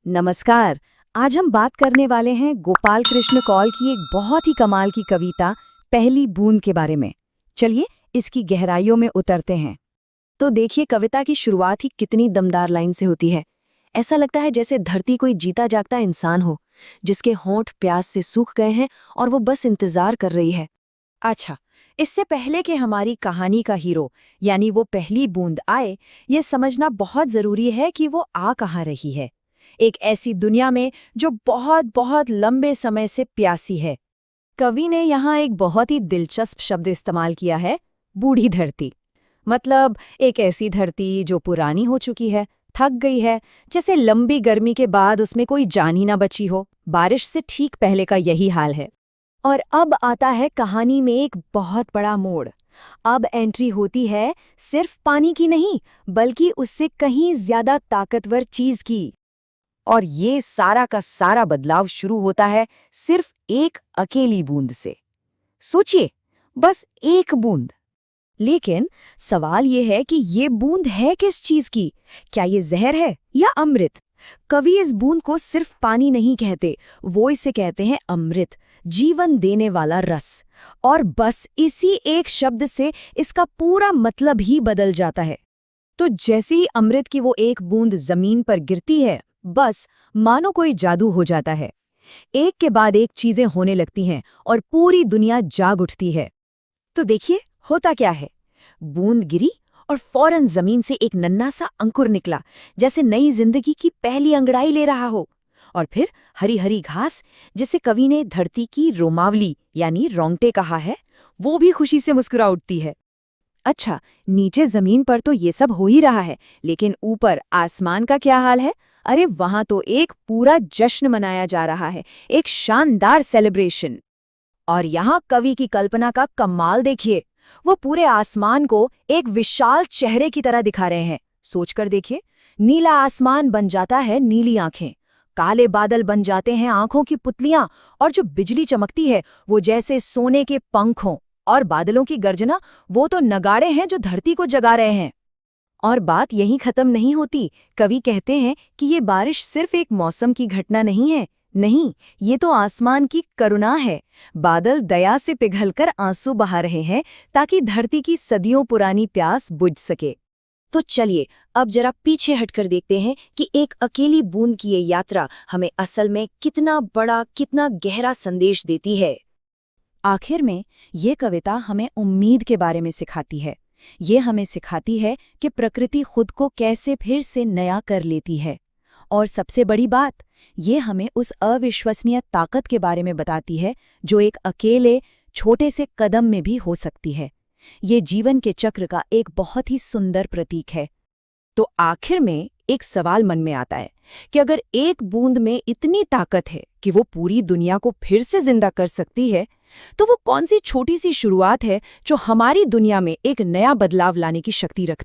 नमस्कार। आज हम बात करने वाले हैं गोपाल कृष्ण कौल की एक बहुत ही कमाल की कविता पहली बूंद के बारे में। चलिए इसकी गहराइयों में उतरते हैं। तो देखिए, कविता की शुरुआत ही कितनी दमदार लाइन से होती है। ऐसा लगता है जैसे धरती कोई जीता जागता इंसान हो, जिसके होंठ प्यास से सूख गए हैं और वो बस इंतजार कर रही है। अच्छा, इससे पहले कि हमारी कहानी का हीरो यानी वो पहली बूंद आए, ये समझना बहुत जरूरी है कि वो आ कहाँ रही है। एक ऐसी दुनिया में जो बहुत बहुत लंबे समय से प्यासी है। कवि ने यहाँ एक बहुत ही दिलचस्प शब्द इस्तेमाल किया है, बूढ़ी धरती। मतलब एक ऐसी धरती जो पुरानी हो चुकी है, थक गई है, जैसे लंबी गर्मी के बाद उसमें कोई जान ही ना बची हो। बारिश से ठीक पहले का यही हाल है। और अब आता है कहानी में एक बहुत बड़ा मोड़। अब एंट्री होती है सिर्फ पानी की नहीं, बल्कि उससे कहीं ज्यादा ताकतवर चीज की। और ये सारा का सारा बदलाव शुरू होता है सिर्फ एक अकेली बूंद से। सोचिए, बस एक बूंद। लेकिन सवाल ये है कि ये बूंद है किस चीज की? क्या ये जहर है या अमृत? कवि इस बूंद को सिर्फ पानी नहीं कहते, वो इसे कहते हैं अमृत, जीवन देने वाला रस। और बस इसी एक शब्द से इसका पूरा मतलब ही बदल जाता है। तो जैसे ही अमृत की वो एक बूंद जमीन पर गिरती है, बस मानो कोई जादू हो जाता है। एक के बाद एक चीजें होने लगती हैं और पूरी दुनिया जाग उठती है। तो देखिए होता क्या है। बूंद गिरी और फौरन जमीन से एक नन्हा सा अंकुर निकला, जैसे नई जिंदगी की पहली अंगड़ाई ले रहा हो। और फिर हरी हरी घास, जिसे कवि ने धरती की रोमावली यानी रोंगटे कहा है, वो भी खुशी से मुस्कुरा उठती है। अच्छा, नीचे जमीन पर तो ये सब हो ही रहा है, लेकिन ऊपर आसमान का क्या हाल है? अरे वहां तो एक पूरा जश्न मनाया जा रहा है, एक शानदार सेलिब्रेशन। और यहाँ कवि की कल्पना का कमाल देखिए। वो पूरे आसमान को एक विशाल चेहरे की तरह दिखा रहे हैं। सोचकर देखिए, नीला आसमान बन जाता है नीली आंखें, काले बादल बन जाते हैं आंखों की पुतलियां, और जो बिजली चमकती है वो जैसे सोने के पंख हों। और बादलों की गर्जना, वो तो नगाड़े हैं जो धरती को जगा रहे हैं। और बात यहीं खत्म नहीं होती। कवि कहते हैं कि ये बारिश सिर्फ एक मौसम की घटना नहीं है। नहीं, ये तो आसमान की करुणा है। बादल दया से पिघलकर आंसू बहा रहे हैं ताकि धरती की सदियों पुरानी प्यास बुझ सके। तो चलिए अब जरा पीछे हटकर देखते हैं कि एक अकेली बूंद की ये यात्रा हमें असल में कितना बड़ा, कितना गहरा संदेश देती है। आखिर में ये कविता हमें उम्मीद के बारे में सिखाती है। ये हमें सिखाती है कि प्रकृति खुद को कैसे फिर से नया कर लेती है। और सबसे बड़ी बात, ये हमें उस अविश्वसनीय ताकत के बारे में बताती है जो एक अकेले छोटे से कदम में भी हो सकती है। ये जीवन के चक्र का एक बहुत ही सुंदर प्रतीक है। तो आखिर में एक सवाल मन में आता है कि अगर एक बूंद में इतनी ताकत है कि वो पूरी दुनिया को फिर से जिंदा कर सकती है, तो वो कौन सी छोटी सी शुरुआत है जो हमारी दुनिया में एक नया बदलाव लाने की शक्ति रखती है?